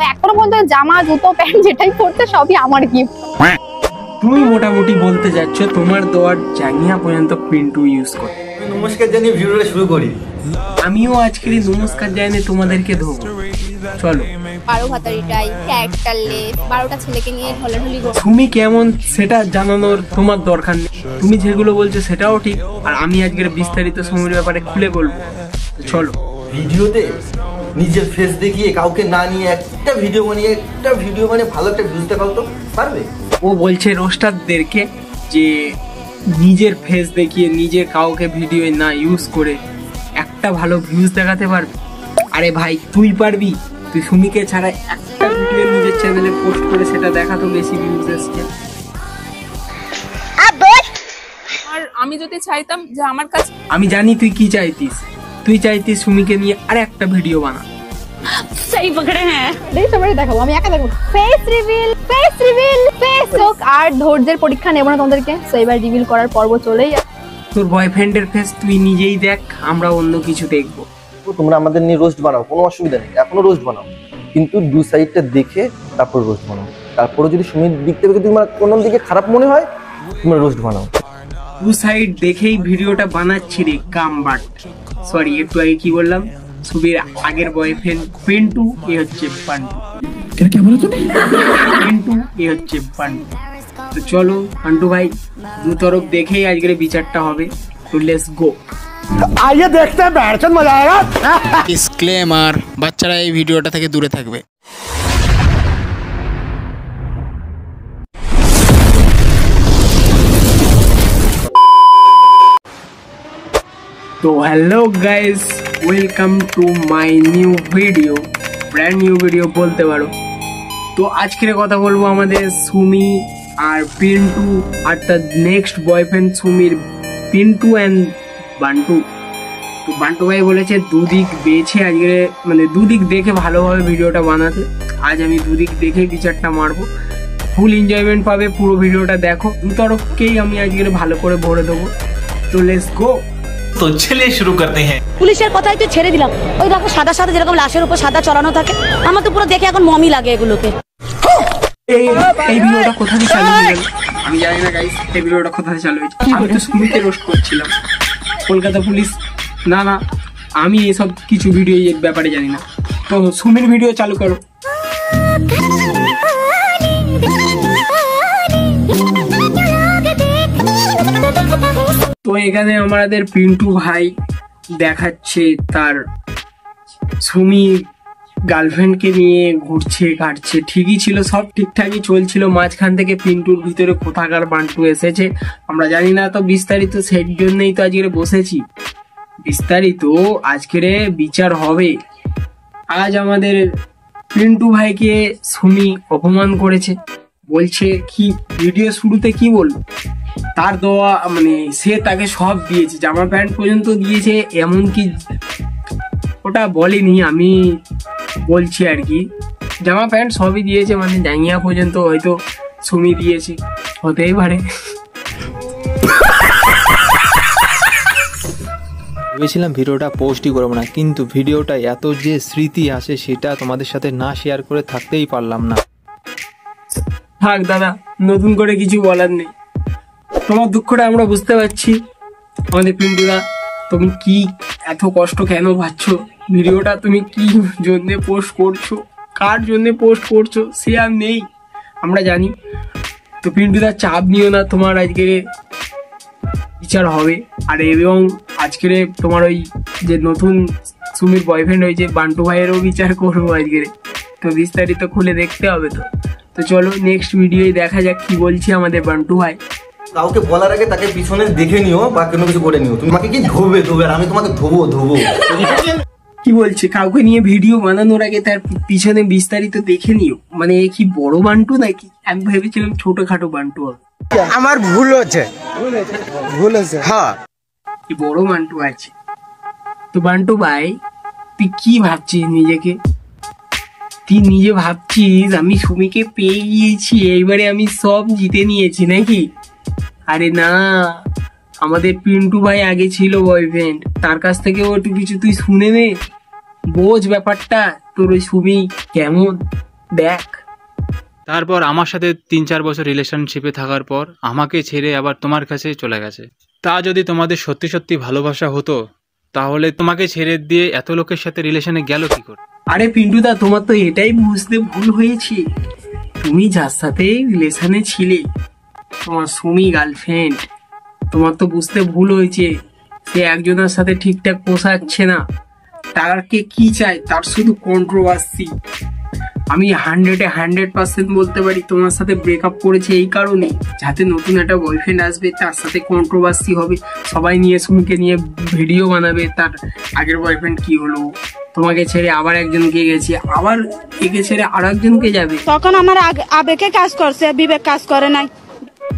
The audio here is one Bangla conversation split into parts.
এখনো পর্যন্ত জামা জুতো প্যান্ট যেটাই পড়তে সবই আমার গিফট। তুমি মোটামুটি বলতে যাচ্ছ তোমার দেওয়ার জাঙ্গিয়া পর্যন্ত পিন্টু ইউজ করে। নমস্কার জানিয়ে ভিডিওটা শুরু করি। আমিও আজকের নমস্কার জানিয়ে তোমাদেরকে ধরবো। চলো 12 ভাতারিটাই ক্যারেক্টার লেস 12টা ছেলেকে নিয়ে ঢলাঢলি করো। তুমি কেমন সেটা জানানোর তোমার দরকার নেই, তুমি যেগুলো বলছো সেটাও ঠিক, আর আমি আজকের বিস্তারিত সময়ের ব্যাপারে খুলে বলবো। চলো ভিডিওতে নিজের ফেস দেখিয়ে কাউকে না নিয়ে একটা ভিডিও বানিয়ে ভালো একটা ভিউজ দেখাও তো পারবে? ও বলছে রোস্টারদেরকে যে নিজের ফেস দেখিয়ে নিজে কাউকে ভিডিও না ইউজ করে একটা ভালো ভিউজ দেখাতে পারবে। আরে ভাই তুই পারবি? তুই সুমিকে ছাড়া একটা ভিডিও নিজের চ্যানেলে পোস্ট করে সেটা দেখাতো বেশি ভিউজ আসছে। আর আমি যদি চাইতাম যে আমার কাছে, আমি জানি তুই কি চাইতিস, তুই চাইতিস সুমিকে নিয়ে আর একটা ভিডিও বানা। সেই পকড়ে হ্যাঁ দেখাবো, আমি একা দেখবো। ফেস রিভিল ফেস লুক আর ধৈর্যের পরীক্ষা নেব না তোমাদেরকে। সো এবার রিভিল করার পর্ব চলেই যাচ্ছে। তোর বয়ফ্রেন্ডের ফেস তুই নিজেই দেখ, আমরা অন্য কিছু দেখবো। তোমরা আমাদের নিয়ে রোস্ট বানাও, কোনো অসুবিধা নেই, এখনো রোস্ট বানাও, কিন্তু দু সাইডটা দেখে তারপর রোস্ট বানাও। তারপরে যদি সুমির দিক থেকে তোমার কোনো দিকে খারাপ মনে হয় তোমরা রোস্ট বানাও। দু সাইড দেখেই ভিডিওটা বানাচ্ছি রে কামবাট। সরি একটু আগে কি বললাম, সুবির আগের বয়ফ্রেন্ড পিন্টু, এ হচ্ছে পান্টু। পিন্টু এ হচ্ছে পান্টু। তো চলো পান্টু ভাই, দু তরফ দেখেই আজকের বিচারটা হবে। তো লেটস গো। आइए देखते हैं, बैठकर मजा आएगा। ডিসক্লেমার, বাচ্চারা এই ভিডিওটা থেকে দূরে থাকবে। তো hello guys, welcome to my new video, brand new video বলতে পারো। তো আজকের কথা বলবো আমাদের সুমি আর পিন্টু আর তার নেক্সট বয়ফ্রেন্ড সুমির পিন্টু অ্যান্ড বান্টু। তো বান্টু ভাই বলেছে দুদিক বেছে আজকে, মানে দুদিক দেখে ভালোভাবে ভিডিওটা বানাতে। আজ আমি দুদিক দেখে বিচারটা মারবো, ফুল এনজয়মেন্ট পাবে, পুরো ভিডিওটা দেখো। দু তরফকেই আমি আজকে ভালো করে ভরে দেবো। তো লেটস গো। তো চলিए শুরু করতে हैं। পুলিশের কথাই তো ছেড়ে দিলাম, ওই দেখো সাদা সাদা যেরকম লাশের উপর সাদা চড়ানো থাকে, আমার তো পুরো দেখে এখন মমি লাগে এগুলোকে। এই ভিডিওটা কোথা থেকে চালু হয়ে গেল আমি জানি না গাইস, এই ভিডিওটা কোথা থেকে চালু হয়েছে। আমি তো সুমিকে রোস্ট করছিলাম, কলকাতা পুলিশ না, আমি এসব কিছু ভিডিও এর ব্যাপারে জানি না। তো সুমির ভিডিও চালু করো। তো এখানে আমাদের পিন্টু ভাই দেখাচ্ছে তার সুমি গার্লফ্রেন্ডকে নিয়ে ঘুরছে কাটছে, ঠিকই ছিল, সব ঠিকঠাকই চলছিল। মাঝখান থেকে পিন্টুর ভিতরে কোথাকার বান্টু এসেছে আমরা জানি না। তো বিস্তারিত সেই জন্যই তো আজকে বসেছি, বিস্তারিত আজকের বিচার হবে। আজ আমাদের পিন্টু ভাইকে সুমি অপমান করেছে, বলছে কি ভিডিও শুরুতে কি বলবো, তার দেওয়া মানে সে তাকে সব দিয়েছে, জামা প্যান্ট পর্যন্ত দিয়েছে, এমনকি ওটা বলেনি, আমি বলছি আর কি, জামা প্যান্ট সবই দিয়েছে, মানে জাঙ্গিয়া পর্যন্ত হয়তো সুমি দিয়েছে, হতেই পারে। ভেবেছিলাম ভিডিওটা পোস্টই করবো না, কিন্তু ভিডিওটা এত যে স্মৃতি আছে সেটা তোমাদের সাথে না শেয়ার করে থাকতেই পারলাম না। থাক দাদা, নতুন করে কিছু বলার নেই, তোমার দুঃখটা আমরা বুঝতে পারছি। আমাদের পিন্টুদা, তুমি কি এত কষ্ট কেন পাচ্ছ? ভিডিওটা তুমি কি জন্য পোস্ট করছো, কার জন্য পোস্ট করছো সে আর নেই, আমরা জানি। তো পিন্টুদা চাপ নিও না, তোমার আজকে বিচার হবে। আর এবং আজকের তোমার ওই যে নতুন সুমির বয়ফ্রেন্ড হয়েছে বান্টু ভাইয়েরও বিচার করবো আজকের। তো বিস্তারিত খুলে দেখতে হবে। তো চলো নেক্সট ভিডিওয় দেখা যাক কি বলছি আমাদের বান্টু ভাই। কাউকে বলার আগে তাকে পিছনে দেখে নিও বা কোনো কিছু করে নিও। তুমি আমাকে কি ধোবে, আর আমি তোমাকে ধোবো। কি বলছে, কাউকে নিয়ে ভিডিও বানানোর আগে তার পিছনে বিস্তারিত দেখে নিও, মানে কি বড় বান্টু নাকি? আমি ভেবেছিলাম ছোটখাটো বান্টু হবে। আমার ভুল হচ্ছে, হ্যাঁ কি বড় বান্টু আছে। তো বান্টু ভাই তুই কি ভাবছিস নিজেকে? তুই নিজে ভাবছিস আমি সুমিকে পেয়ে গিয়েছি, এইবারে আমি সব জিতে নিয়েছি নাকি? আরে না, আমাদের পিন্টু ভাই আগে ছিল বয়ফ্রেন্ড, তার কাছ থেকেও একটু কিছু তুই শুনে নে, বোঝ ব্যাপারটা, তোর ওই সুমি কেমন। দেখ। তারপর আমার সাথে 3-4 বছর রিলেশনশিপে থাকার পর আমাকে ছেড়ে আবার তোমার কাছে চলে গেছে। তা যদি তোমাদের সত্যি সত্যি ভালোবাসা হতো তাহলে তোমাকে ছেড়ে দিয়ে এত লোকের সাথে রিলেশনে গেল কি করে? আরে পিন্টুদা, তোমার তো এটাই বুঝতে ভুল হয়েছে। তুমি যার সাথে রিলেশনে ছিলে, তোমার সুমি গার্লফ্রেন্ড, তোমার তো বুঝতে ভুল হয়েছে। সে একজনের সাথে ঠিকঠাক পোষাচ্ছে না, তারকে কি চায়, তার শুধু কন্ট্রোভার্সি। আমি 100% বলতে পারি তোমার সাথে ব্রেকআপ করেছে এই কারণে, যাতে নতুন একটা বয়ফ্রেন্ড আসবে, তার সাথে কন্ট্রোভার্সি হবে, সবাই নিয়ে সুমিকে নিয়ে ভিডিও বানাবে তার আগের বয়ফ্রেন্ড কি হলো, তোমাকে ছেড়ে আবার একজনকে গেছে, আবার একে ছেড়ে আর একজনকে যাবে। তখন আমার আবেগে কাজ করছে, বিবেক কাজ করে নাই।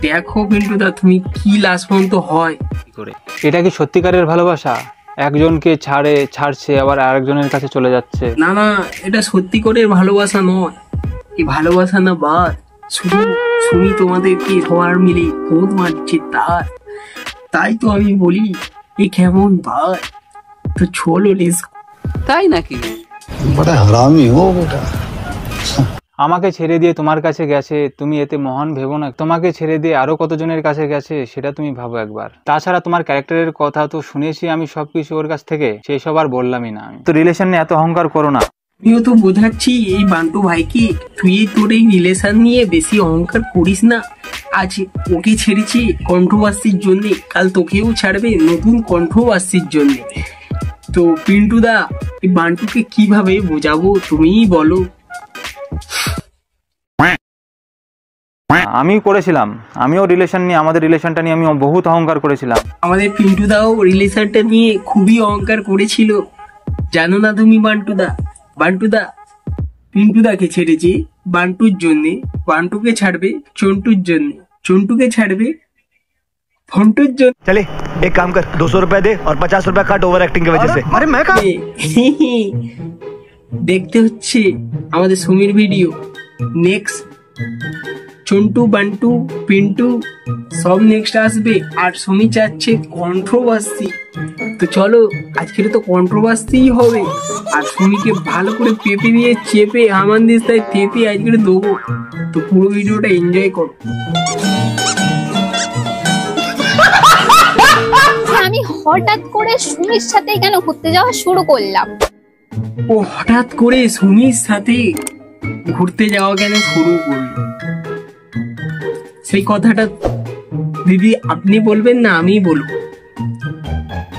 দেখো পিন্টুদা, তুমি কি লাস্ট পর্যন্ত হয় কি করে? এটা কি সত্যিকারের ভালোবাসা? একজনকে ছাড়ছে আবার আরেকজনের কাছে চলে যাচ্ছে। না না, এটা সত্যি করে ভালোবাসা নয়, এই ভালোবাসা না বাদ, শুধু সুমি তোমাদেরকে সবার মিলে ফোন মারছে তাই তো আমি বলি এ কেমন ভাই, তো চলো লেস। তাই নাকি? বড় হারামি হো বেটা। আমাকে ছেড়ে দিয়ে তোমার কাছে গেছে, তুমি এতে মহান ভেবো না। তোমাকে ছেড়ে দিয়ে আরো কতজনের কাছে গেছে সেটা তুমি ভাবো একবার। তাছাড়া তোমার ক্যারেক্টারের কথা তো শুনেছি আমি সবকিছু ওর কাছ থেকে, সেই সব আর বললামই না। আমি তো রিলেশন নিয়ে এত অহংকার করো না। আমিও তো বোঝাচ্ছি এই বান্টু ভাইকে, তুই তোর এই রিলেশন নিয়ে বেশি অহংকার করিস না। আজ ওকে ছেড়েছি কন্ট্রোভার্সির জন্য, কাল তোকেও ছাড়বে নতুন কন্ট্রোভার্সির জন্য। তো পিন্টুদা, এই বান্টুকে কিভাবে বোঝাবো তুমিই বলো। আমি করেছিলাম, আমিও রিলেশন নিয়ে, আমাদের রিলেশনটা নিয়ে আমি বহুত অহংকার করেছিলাম। আমাদের পিন্টুদাও রিলেশনটা নিয়ে খুবই অহংকার করেছিল, জানো না তুমি বান্টুদা? পিন্টুদাকে ছেড়েছি বান্টুর জন্যে, বান্টুকে ছাড়বে চন্টুর জন্য, চন্টুকে ছাড়বে ফন্টুর জন্য। चले एक काम कर, 200 रुपए दे और 50 रुपए काट ओवर एक्टिंग की वजह से। अरे मैं कहा দেখতে হচ্ছে আমাদের সুমির ভিডিও। নেক্সট চন্টু, বান্টু, পিন্টু সব নেক্সট আসবে, আর সুমি চাচ্ছে কন্ট্রোভার্সি। তো চলো, আজকের তো কন্ট্রোভার্সি হবে, আর সুমিকে ভালো করে পেপে দিয়ে চেপে হামান দিস্তায় পেপে আজকে দেবো। তো পুরো ভিডিওটা এনজয় করো। আমি হঠাৎ করে সুমির সাথে কেন ঘুরতে যাওয়া শুরু করলাম? ও হঠাৎ করে সুমির সাথে ঘুরতে যাওয়া কেন শুরু করলো, সেই কথাটা দিদি আপনি বলবেন না আমি বলবো?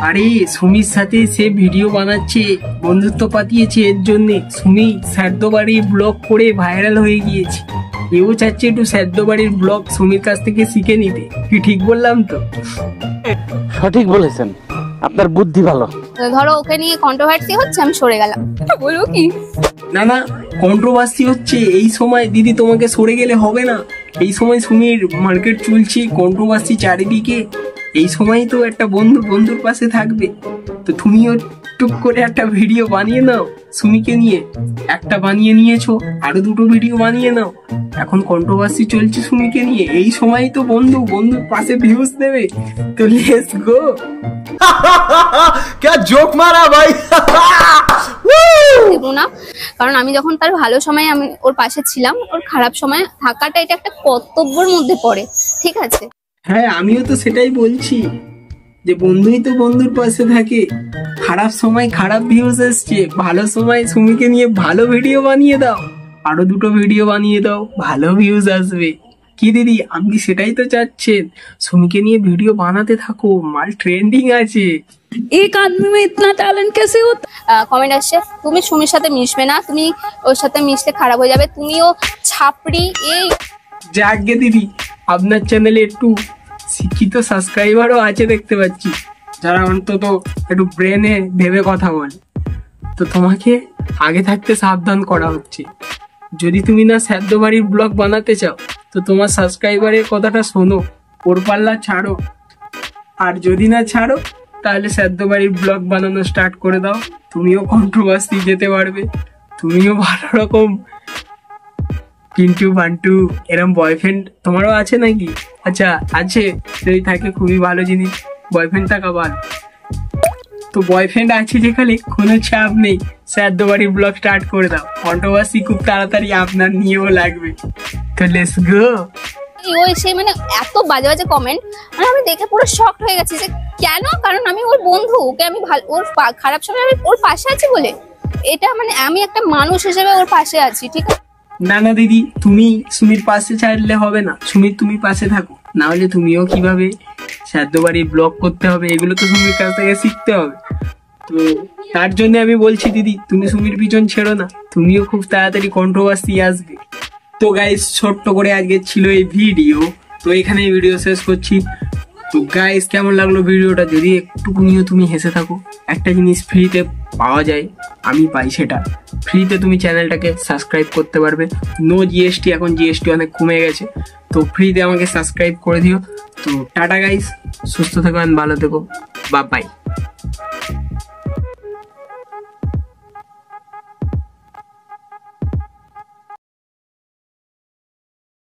আরে সুমির সাথে সে ভিডিও বানাচ্ছে, বন্ধুত্ব পাতিয়েছে, এর জন্যে সুমি স্যাদ্দ বাড়ির ব্লগ করে ভাইরাল হয়ে গিয়েছে। এও চাচ্ছে একটু স্যাদ্দ বাড়ির ব্লগ সুমির কাছ থেকে শিখে নিতে। কি ঠিক বললাম তো? সঠিক বলেছেন, আপনার বুদ্ধি ভালো। ধরো ওকে নিয়ে কন্ট্রোভার্সি হচ্ছে, আমি সরে গেলাম, বলবো কি? না না, কন্ট্রোভার্সি হচ্ছে এই সময় দিদি, তোমাকে সরে গেলে হবে না। এই সময় সুমির মার্কেট চলছে, কন্ট্রোভার্সি চারিদিকে, এই সময় তো একটা বন্ধুর পাশে থাকবে। তো তুমিও টুক করে একটা ভিডিও বানিয়ে নাও সুমিকে নিয়ে, একটা বানিয়ে নিয়েছো, আরো 2টো ভিডিও বানিয়ে নাও। এখন কন্ট্রোভার্সি চলছে সুমিকে নিয়ে, এই সময় তো বন্ধুর পাশে ভিউজ দেবে। তো লেটস গো। क्या जोक मारा भाई। দেবো না, কারণ আমি যখন তার ভালো সময় আমি ওর পাশে ছিলাম, ওর খারাপ সময় থাকাটা এটা একটা কর্তব্যের মধ্যে পড়ে, ঠিক আছে? হ্যাঁ, আমিও তো সেটাই বলছি যে বন্ধুই তো বন্ধুর পাশে থাকে। খারাপ সময় খারাপ ভিউজ এসছে, ভালো সময় সুমিকে নিয়ে ভালো ভিডিও বানিয়ে দাও, আরো 2টো ভিডিও বানিয়ে দাও, ভালো ভিউজ আসবে। কি দিদি, আপনি সেটাই তো চাচ্ছেন? সুমিকে নিয়ে ভিডিও বানাতে থাকো, মাল ট্রেন্ডিং আছে। एक आदमी में इतना टैलेंट कैसे होता? কমেন্ট আসছে তুমি সুমির সাথে মিশবে না, তুমি ওর সাথে মিশলে খারাপ হয়ে যাবে, তুমিও ছাপড়ি। এই যাকে দিদি, আপনার চ্যানেলে একটু শিক্ষিত সাবস্ক্রাইবারও আছে দেখতে পাচ্ছি, যারা অন্তত একটু ব্রেনে ভেবে কথা বলে। তো তোমাকে আগে থাকতে সাবধান করা হচ্ছে। যদি তুমি না স্যাদ্দ বাড়ির ব্লগ বানাতে চাও, তো তোমার সাবস্ক্রাইবারের কথাটা শোনো, ওর পাল্লা ছাড়ো। আর যদি না ছাড়ো, তাহলে স্যাদ্দ বাড়ির ব্লগ বানানো স্টার্ট করে দাও, তুমিও কন্ট্রোভার্সি যেতে পারবে, তুমিও ভালো রকম পিন্টু বান্টু এরম বয়ফ্রেন্ড তোমারও আছে নাকি? আচ্ছা আছে, যদি থাকে খুবই ভালো জিনিস, বয়ফ্রেন্ড থাকা ভালো। তো বয়ফ্রেন্ড আছে যেখানে কোনো চাপ নেই, শ্রাদ্ধ বাড়ির ব্লগ স্টার্ট করে দাও। কন্ট্রোভার্সি খুব তাড়াতাড়ি আপনার নিয়েও লাগবে, তো লেটস গো। ওই সেই মানে এত বাজে বাজে কমেন্ট, মানে আমি দেখে পুরো শকড হয়ে গেছি যে কেন, কারণ আমি ওর বন্ধু, ওকে আমি ওর খারাপ সময় আমি ওর পাশে আছি বলে, এটা মানে আমি একটা মানুষ হিসেবে ওর পাশে আছি, ঠিক আছে? না না দিদি, তুমি সুমির পাশে ছাড়লে হবে না, সুমির তুমি পাশে থাকো, না হলে তুমিও কিভাবে শ্রাদ্ধ বাড়ি ব্লগ করতে হবে এগুলো তো সুমির কাছ থেকে শিখতে হবে। তো তার জন্য আমি বলছি দিদি, তুমি সুমির পিছন ছেড়ো না, তুমিও খুব তাড়াতাড়ি কন্ট্রোভার্সি আসবে। তো গাইস, ছোট্ট করে আজকে ছিল এই ভিডিও, তো এখানে ভিডিও শেষ করছি। তো গাইস, কেমন লাগলো ভিডিওটা? যদি একটুকুনিও তুমি হেসে থাকো, একটা জিনিস ফ্রিতে পাওয়া যায়, আমি পাই সেটা ফ্রিতে, তুমি চ্যানেলটাকে সাবস্ক্রাইব করতে পারবে। নো জিএসটি, এখন জিএসটি অনেক কমে গেছে, তো ফ্রিতে আমাকে সাবস্ক্রাইব করে দিও। তো টাটা গাইস, সুস্থ থেকো, ভালো থেকো, বাই বাই।